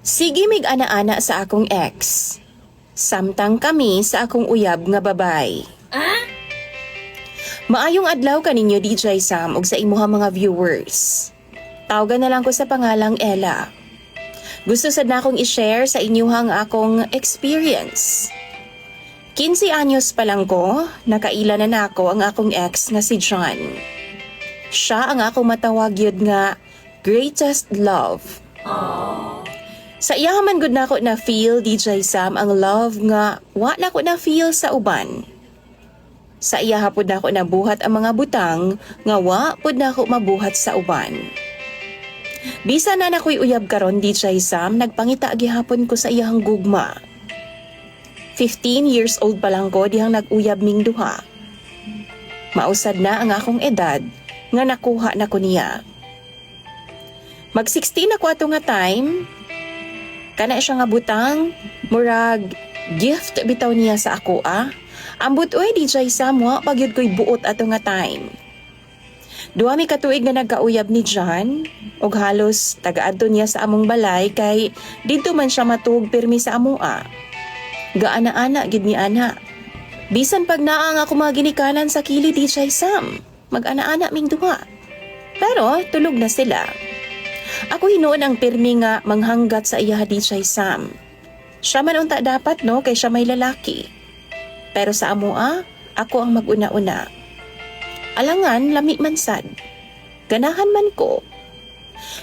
Sige mig ana-ana sa akong ex. Samtang kami sa akong uyab nga babay. Maayong adlaw kaninyo DJ Sam ug sa imuha mga viewers. Tawagan na lang ko sa pangalang Ella. Gusto sad na akong i-share sa inyuhang akong experience. 15 anyos pa lang ko, nakaila na nako ang akong ex nga si John. Siya ang akong matawag yun nga greatest love. Sa iya man gud nako na feel DJ Sam ang love nga wa na ko na feel sa uban. Sa iya hapod nako nabuhat ang mga butang nga wa pud nako mabuhat sa uban. Bisa na nakoy uyab karon DJ Sam, nagpangita gihapon ko sa iyang gugma. 15 years old pa lang ko dihang nag-uyab ming duha. Mausad na ang akong edad nga nakuha na ko niya. Mag-16 na ko ato nga time, kana siya nga butang, murag gift bitaw niya sa ako Ambot oy DJ Sam, wa pagyud ko'y buot ato nga time. Duha mi katuig nga nagkauyab ni John, og halos tagaadto niya sa among balay kay didto man siya matug pirmi sa amoa. Gaana-ana gid ni ana. Bisan pag naa nga ako mga ginikanan sa kili DJ Sam, mag-ana-ana ming duha. Pero tulog na sila. Ako hinuon ang pirmi nga manghanggat sa iya DJ Sam. Siya man unta dapat no kay siya may lalaki. Pero sa amoa, ako ang mag-una-una. Alangan, lami man sad. Ganahan man ko.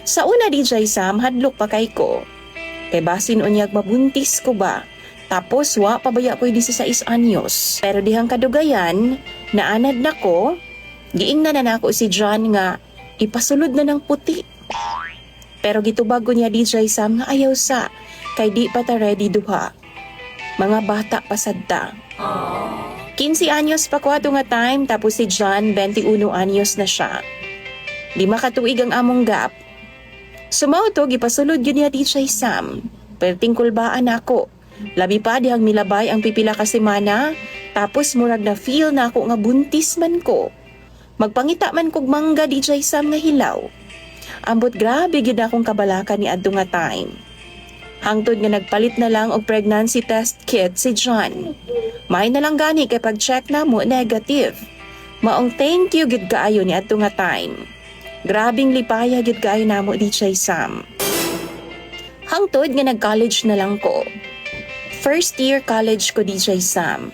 Sa una DJ Sam, hadlok pa kay ko. Kay basin unyag mabuntis ko ba? Tapos wa pabaya ko'y 16 anyos. Pero dihang kadugayan, naanad na ko, giingnan na nako si John nga ipasulod na ng puti. Pero gitubago niya DJ Sam nga ayaw sa, kay di pa ta ready duha. Mga bata pasadta. 15 anyos pa ko ato nga time, tapos si John 21 anyos na siya. 5 katuig ang among gap. Sumaw to, gipasulod yun niya DJ Sam. Perting kulbaan ako. Labi pa dihang milabay ang pipila ka semana, tapos murag na feel na ako nga buntis man ko. Magpangita man kog mangga DJ Sam nga hilaw. Ambot grabe gid akong kabalakan ni adto nga time. Hangtod nga nagpalit na lang og pregnancy test kit si John. May na lang gani kay pag-check na mo negative. Maong thank you gid kaayo ni adto nga time. Grabing lipaya gid kaayo namo DJ Sam. Hangtod nga nag-college na lang ko. First year college ko DJ Sam.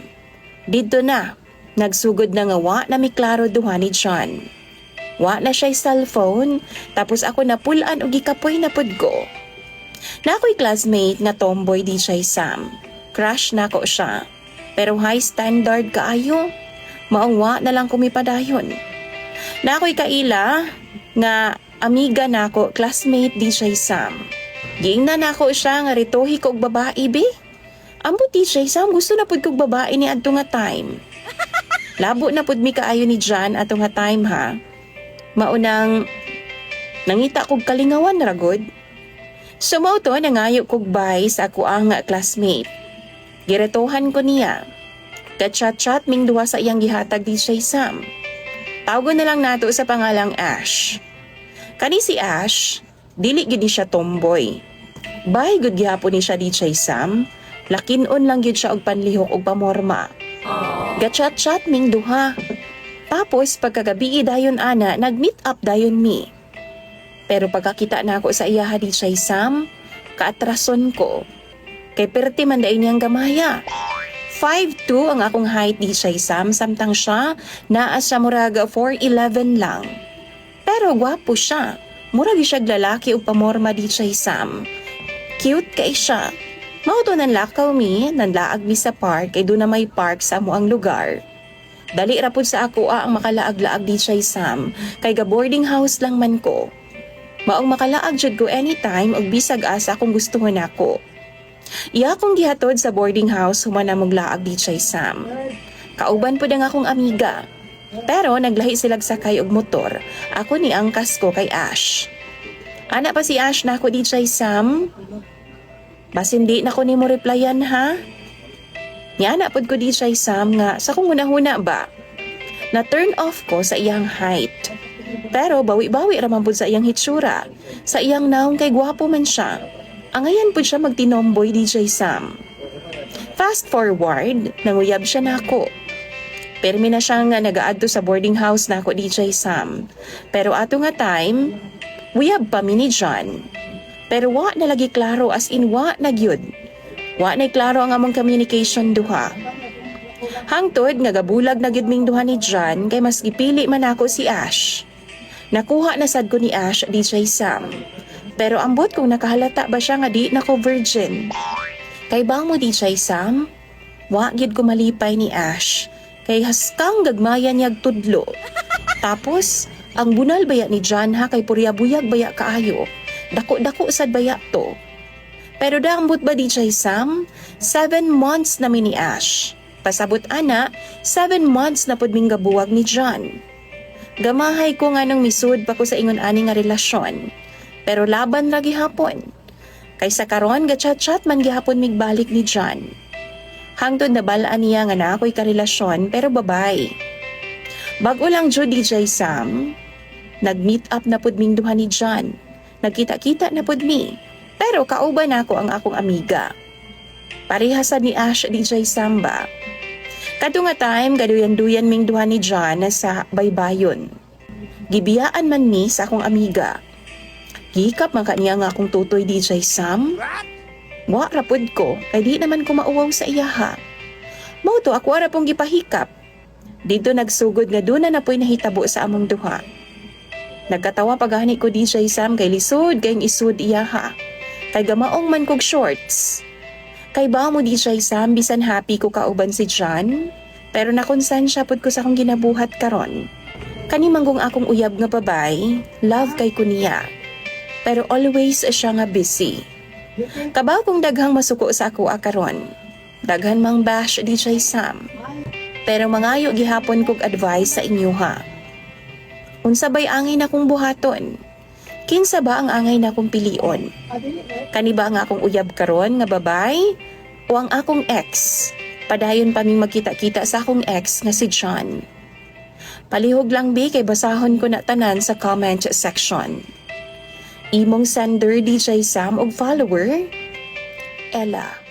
Dito na, nagsugod na nga wa na mi klaro duha ni John. Wa na siya'y cellphone, tapos ako napulaan og gikapoy na pud ko. Na ako'y classmate na tomboy DJ Sam. Crush na ko siya. Pero high standard kaayo. Maungwa na lang kumipadayon. Na ako'y kaila nga amiga na ko, classmate DJ Sam. Giingnan na ako siya nga ritohi ko og babae be. Ambo DJ Sam, gusto na pud kog babae ni adto nga time. Labo na pud mi kaayo ni John ato nga time ha. Maunang nangita kog kalingawan ragod. Sumaw to, nangayo kog bay sa ako ang classmate. Giretohan ko niya. Kachat-chat ming duha sa iyang gihatag DJ Sam. Tawagon na lang nato sa pangalang Ash. Kani si Ash, dili gid ni siya tomboy. Bay gud gihapon ni siya DJ Sam. Lakinon lang gid siya og panlihok og pamorma. Gachat-chat ming duha. Tapos pagkagabi dayon ana, nag-meet up dayon mi. Pero pagkakita na ako sa iya DJ Sam, kaatrason ko. Kay perti man dayon niyang gamaya. 5'2" ang akong height DJ Sam, samtang siya naa sa murag 4'11" lang. Pero gwapo siya. Murag siya lalaki o pamorma DJ Sam. Cute kay siya. Mauto ng lakaw mi, nanlaag mi sa park, kay doon na may park sa amuang lugar. Dali rapod sa ako ang makalaag-laag DJ Sam, kay ga boarding house lang man ko. Maong makalaag jud ko anytime og bisag asa kung gustuhon ako. Iya akong gihatod sa boarding house human na maglaag DJ Sam. Kauban po ang akong amiga. Pero naglahi silag sakay og motor. Ako ni angkas ko kay Ash. Ana pa si Ash na ako DJ Sam. Bas hindi na ko ni mo replyan ha. Nya na pod ko DJ Sam nga sa kung huna-huna ba. Na turn off ko sa iyang height. Pero bawi-bawi raman po sa iyang hitsura. Sa iyang naong kay gwapo man siya. Angayan po siya magtinomboy DJ Sam. Fast forward, nanguyab siya na ako. Permi na siyang nag-aadto sa boarding house na ako DJ Sam. Pero ato nga time, uyab pa mi ni John. Pero wa na lagi klaro as in wa na gyud. Wa na klaro ang among communication duha. Hangtod nga gabulag na gyud ming duha ni John kay mas gipili man ako si Ash. Nakuha na sad ko ni Ash DJ Sam. Pero ambot kung nakahalata ba siya nga di nako virgin. Kay bang mo DJ Sam? Wa gyud ko malipay ni Ash. Kay haskang gagmayan niyag tudlo. Tapos, ang bunal baya ni John ha kay puryabuyag baya kaayo. Dako-dako sad baya to. Pero daambot ba DJ Sam? 7 months na mi ni Ash. Pasabot ana, 7 months na pud ming gabuwag ni John. Gamahay ko nga nang misud pa ko sa ingon ani nga relasyon. Pero laban ra gihapon. Kaysa karon gatchat-chat man gihapon migbalik ni John. Hangtod na balaan niya nga na ako'y karelasyon pero babay. Bago lang jud DJ Sam, nag-meet up na pud ming duha ni John. Nagkita-kita na pud mi. Pero kauban ako ang akong amiga. Parehasan ni Ash DJ Sam ba? Kadto nga time gaduyan-duyan ming duha ni John sa baybayon. Gibiyaan man mi sa akong amiga. Gikap man kaniya nga akong tutoy DJ Sam. Wa rapod ko, kay di naman ko mauwaw sa iyaha. Mao to ako ra pong gipahikap. Dito nagsugod nga duna na po'y nahitabo sa among duha. Nagkatawa pagani ko DJ Sam kay lisod kay isud iyaha. Kay gamaong man kog shorts. Kay ba mo DJ Sam bisan happy ko kauban si John, pero nakonsensya pud ko sa akong ginabuhat karon. Kani manggong akong uyab nga babay, love kay ko niya. Pero always siya nga busy. Kabaw kong daghang masuko sa ako karon. Daghan mang bash DJ Sam. Pero mangayo gihapon kog advice sa inyo ha. Unsa bay angay na kong buhaton? Kinsa ba ang angay na kong pilion? Kani ba ang akong uyab karon nga babay o ang akong ex? Padayon pa ming magkita-kita sa akong ex nga si John. Palihog lang bi kay basahon ko na tanan sa comment section. Imong sender DJ Sam og follower, Ella.